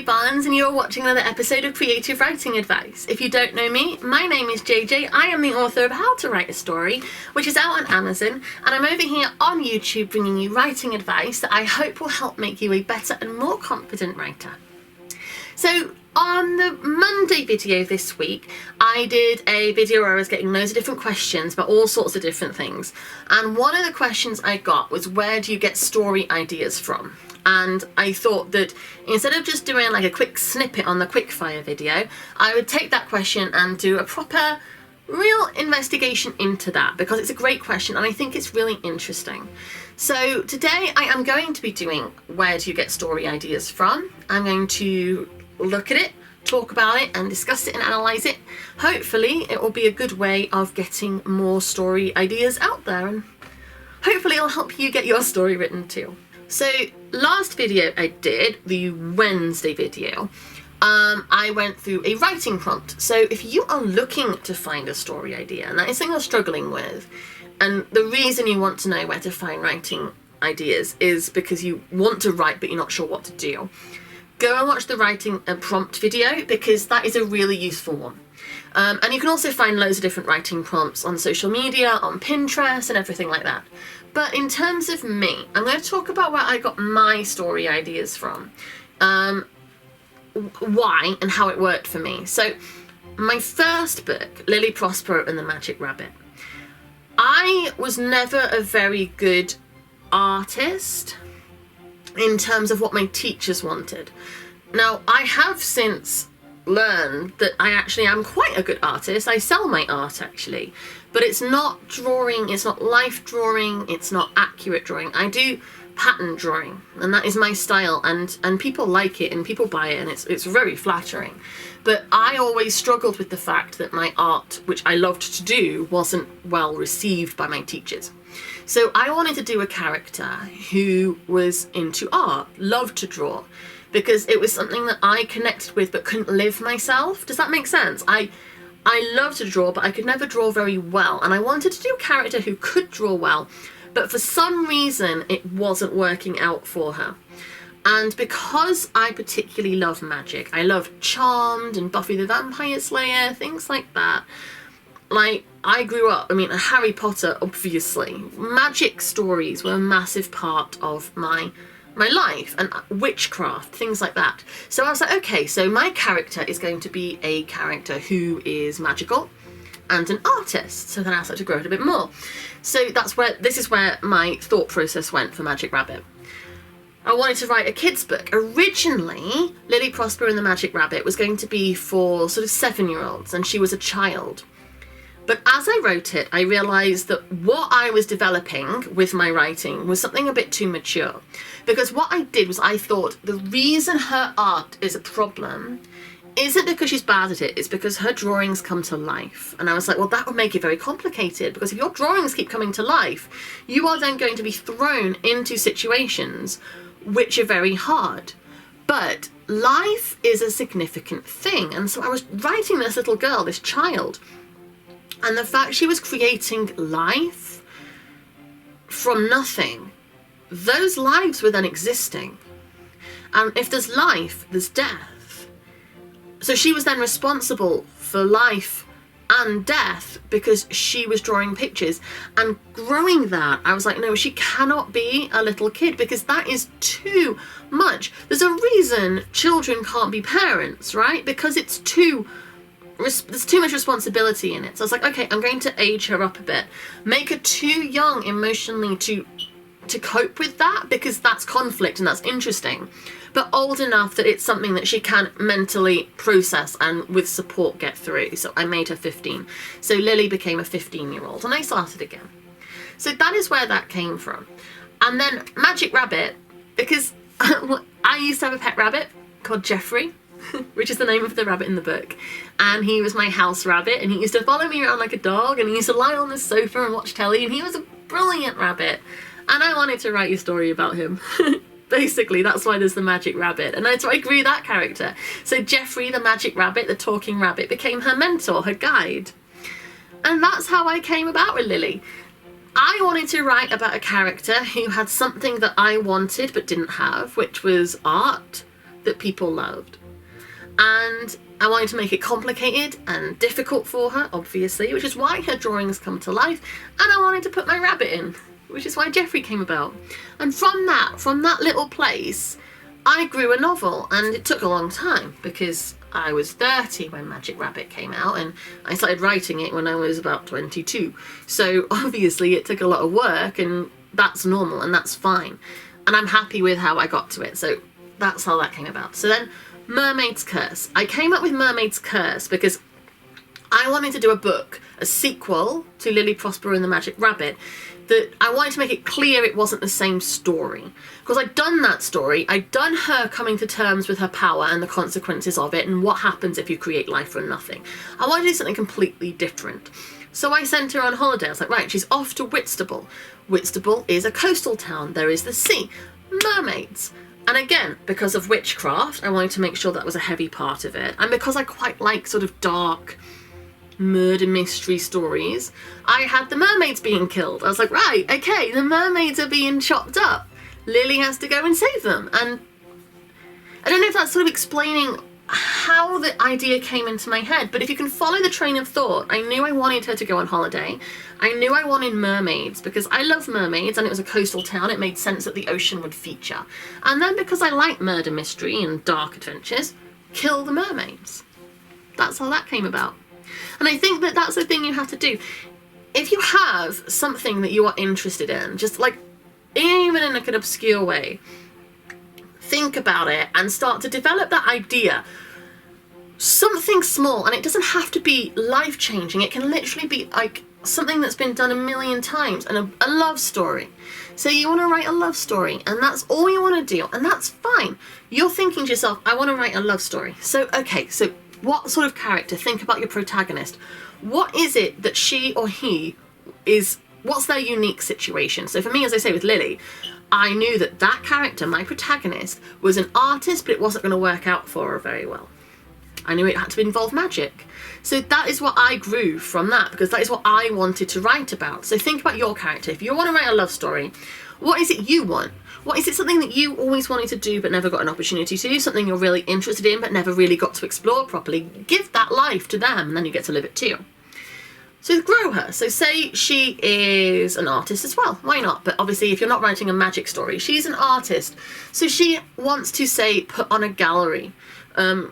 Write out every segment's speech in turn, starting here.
Barnes and you're watching another episode of Creative Writing Advice. If you don't know me, my name is JJ. I am the author of How to Write a Story, which is out on Amazon, and I'm over here on YouTube bringing you writing advice that I hope will help make you a better and more confident writer. So on the Monday video this week, I did a video where I was getting loads of different questions about all sorts of different things. And one of the questions I got was, where do you get story ideas from? And I thought that instead of just doing like a quick snippet on the quickfire video, I would take that question and do a proper, real investigation into that, because it's a great question and I think it's really interesting. So today I am going to be doing where do you get story ideas from. I'm going to look at it, talk about it and discuss it and analyse it. Hopefully it will be a good way of getting more story ideas out there, and hopefully it'll help you get your story written too. So last video I did, the Wednesday video, I went through a writing prompt. So if you are looking to find a story idea, and that is something you're struggling with, and the reason you want to know where to find writing ideas is because you want to write but you're not sure what to do, go and watch the writing prompt video, because that is a really useful one. And you can also find loads of different writing prompts on social media, on Pinterest and everything like that. But in terms of me, I'm going to talk about where I got my story ideas from, why and how it worked for me. So my first book, Lilly, Prospero and the Magic Rabbit, I was never a very good artist in terms of what my teachers wanted. Now, I have since learned that I actually am quite a good artist. I sell my art actually, but it's not drawing, it's not life drawing, it's not accurate drawing. I do pattern drawing, and that is my style, and people like it and people buy it, and it's very flattering. But I always struggled with the fact that my art, which I loved to do, wasn't well received by my teachers. So I wanted to do a character who was into art, loved to draw, because it was something that I connected with but couldn't live myself. Does that make sense? I love to draw, but I could never draw very well, and I wanted to do a character who could draw well, but for some reason it wasn't working out for her. And because I particularly love magic, I love Charmed and Buffy the Vampire Slayer, things like that. Like, I grew up, Harry Potter, obviously. Magic stories were a massive part of my life, and witchcraft, things like that. So I was like, okay, so my character is going to be a character who is magical and an artist. So then I started to grow it a bit more. So this is where my thought process went for Magic Rabbit. I wanted to write a kid's book. Originally, Lilly, Prospero and the Magic Rabbit was going to be for sort of 7-year-olds, and she was a child. But as I wrote it, I realised that what I was developing with my writing was something a bit too mature. Because what I did was I thought the reason her art is a problem isn't because she's bad at it, it's because her drawings come to life. And I was like, well, that would make it very complicated, because if your drawings keep coming to life, you are then going to be thrown into situations which are very hard. But life is a significant thing. And so I was writing this little girl, this child, and the fact she was creating life from nothing, those lives were then existing. And if there's life, there's death. So she was then responsible for life and death because she was drawing pictures. And growing that, I was like, no, she cannot be a little kid, because that is too much. There's a reason children can't be parents, right? Because there's too much responsibility in it. So I was like, okay, I'm going to age her up a bit, make her too young emotionally to cope with that, because that's conflict and that's interesting, but old enough that it's something that she can mentally process and with support get through. So I made her 15. So Lilly became a 15-year-old, and I started again. So that is where that came from. And then Magic Rabbit, because I used to have a pet rabbit called Jeffrey, which is the name of the rabbit in the book, and he was my house rabbit, and he used to follow me around like a dog, and he used to lie on the sofa and watch telly, and he was a brilliant rabbit, and I wanted to write a story about him. Basically, that's why there's the Magic Rabbit, and that's why I grew that character. So Jeffrey, the Magic Rabbit, the talking rabbit, became her mentor, her guide. And that's how I came about with Lilly. I wanted to write about a character who had something that I wanted but didn't have, which was art. that people loved. And I wanted to make it complicated and difficult for her, obviously, which is why her drawings come to life. And I wanted to put my rabbit in, which is why Jeffrey came about. And from that little place, I grew a novel, and it took a long time because I was 30 when Magic Rabbit came out, and I started writing it when I was about 22. So obviously it took a lot of work, and that's normal and that's fine. And I'm happy with how I got to it. So that's how that came about. So then Mermaid's Curse. I came up with Mermaid's Curse because I wanted to do a book, a sequel to Lily, Prospero and the Magic Rabbit, that I wanted to make it clear it wasn't the same story. Because I'd done that story, I'd done her coming to terms with her power and the consequences of it and what happens if you create life from nothing. I wanted to do something completely different. So I sent her on holiday. I was like, right, she's off to Whitstable. Whitstable is a coastal town. There is the sea. Mermaids. And again, because of witchcraft, I wanted to make sure that was a heavy part of it. And because I quite like sort of dark murder mystery stories, I had the mermaids being killed. I was like, right, okay, the mermaids are being chopped up. Lily has to go and save them. And I don't know if that's sort of explaining how the idea came into my head, but if you can follow the train of thought, I knew I wanted her to go on holiday. I knew I wanted mermaids because I love mermaids and it was a coastal town. It made sense that the ocean would feature. And then because I like murder mystery and dark adventures, kill the mermaids. That's how that came about. And I think that that's the thing you have to do. If you have something that you are interested in, just like, even in like an obscure way, think about it and start to develop that idea. Something small, and it doesn't have to be life-changing. It can literally be like something that's been done a million times, and a love story. So you want to write a love story, and that's all you want to do, and that's fine. You're thinking to yourself, I want to write a love story. So, okay, so what sort of character? Think about your protagonist. What is it that she or he is, what's their unique situation? So for me, as I say with Lily, I knew that that character, my protagonist, was an artist, but it wasn't going to work out for her very well. I knew it had to involve magic. So that is what I grew from that, because that is what I wanted to write about. So think about your character. If you want to write a love story, what is it you want? What is it, something that you always wanted to do but never got an opportunity to do? Something you're really interested in but never really got to explore properly? Give that life to them and then you get to live it too. So grow her. So say she is an artist as well. Why not? But obviously if you're not writing a magic story, she's an artist. So she wants to, say, put on a gallery.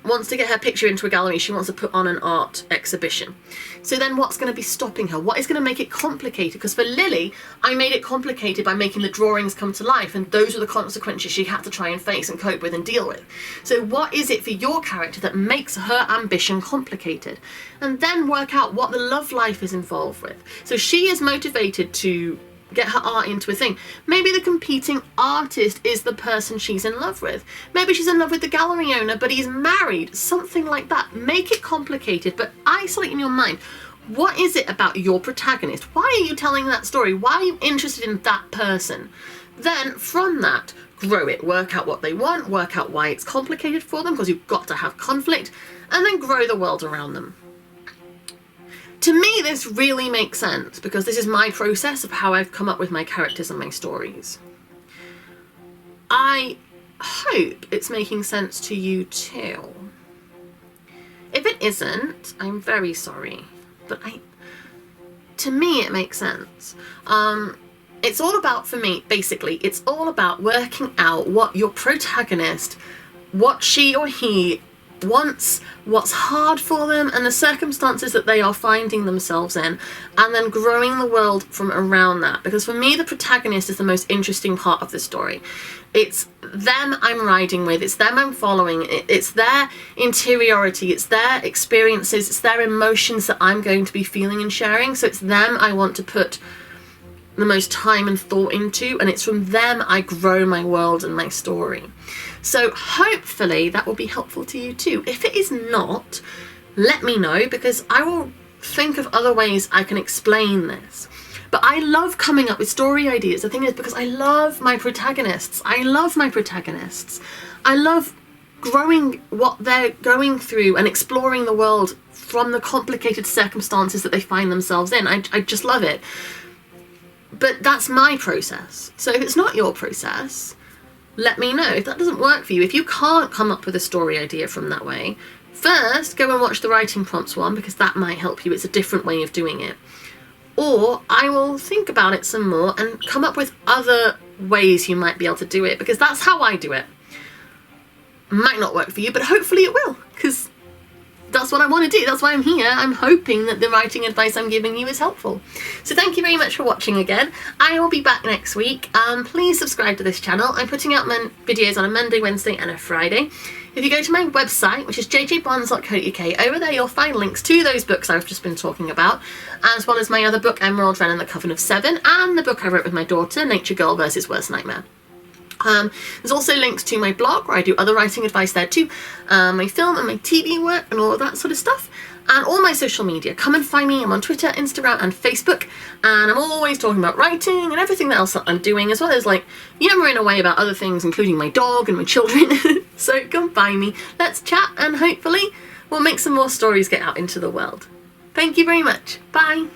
Wants to get her picture into a gallery. She wants to put on an art exhibition. So then what's going to be stopping her? What is going to make it complicated? Because for Lily, I made it complicated by making the drawings come to life, and those are the consequences she had to try and face and cope with and deal with. So what is it for your character that makes her ambition complicated? And then work out what the love life is involved with. So she is motivated to get her art into a thing. Maybe the competing artist is the person she's in love with. Maybe she's in love with the gallery owner, but he's married. Something like that. Make it complicated, but isolate in your mind. What is it about your protagonist? Why are you telling that story? Why are you interested in that person? Then, from that, grow it. Work out what they want, work out why it's complicated for them, because you've got to have conflict, and then grow the world around them. To me, this really makes sense because this is my process of how I've come up with my characters and my stories. I hope it's making sense to you too. If it isn't, I'm very sorry, but to me it makes sense. It's all about, for me, basically, it's all about working out what your protagonist, what she or he wants, what's hard for them, and the circumstances that they are finding themselves in, and then growing the world from around that. Because for me, the protagonist is the most interesting part of the story. It's them I'm riding with, it's them I'm following, it's their interiority, it's their experiences, it's their emotions that I'm going to be feeling and sharing. So it's them I want to put the most time and thought into, and it's from them I grow my world and my story. So hopefully that will be helpful to you too. If it is not, let me know, because I will think of other ways I can explain this. But I love coming up with story ideas. The thing is, because I love my protagonists. I love my protagonists. I love growing what they're going through and exploring the world from the complicated circumstances that they find themselves in. I just love it. But that's my process. So if it's not your process, let me know. If that doesn't work for you, if you can't come up with a story idea from that way, first go and watch the writing prompts one, because that might help you. It's a different way of doing it. Or I will think about it some more and come up with other ways you might be able to do it, because that's how I do it. Might not work for you, but hopefully it will, because that's what I want to do. That's why I'm here. I'm hoping that the writing advice I'm giving you is helpful. So thank you very much for watching again. I will be back next week. Please subscribe to this channel. I'm putting out videos on a Monday, Wednesday and a Friday. If you go to my website, which is jjbarnes.co.uk, over there you'll find links to those books I've just been talking about, as well as my other book, Emerald Ren and the Coven of Seven, and the book I wrote with my daughter, Nature Girl versus Worst Nightmare. There's also links to my blog where I do other writing advice there too, my film and my TV work and all of that sort of stuff, and all my social media. Come and find me. I'm on Twitter, Instagram and Facebook, and I'm always talking about writing and everything else that I'm doing, as well as like yammering away about other things, including my dog and my children. So come find me, let's chat, and hopefully we'll make some more stories get out into the world. Thank you very much. Bye.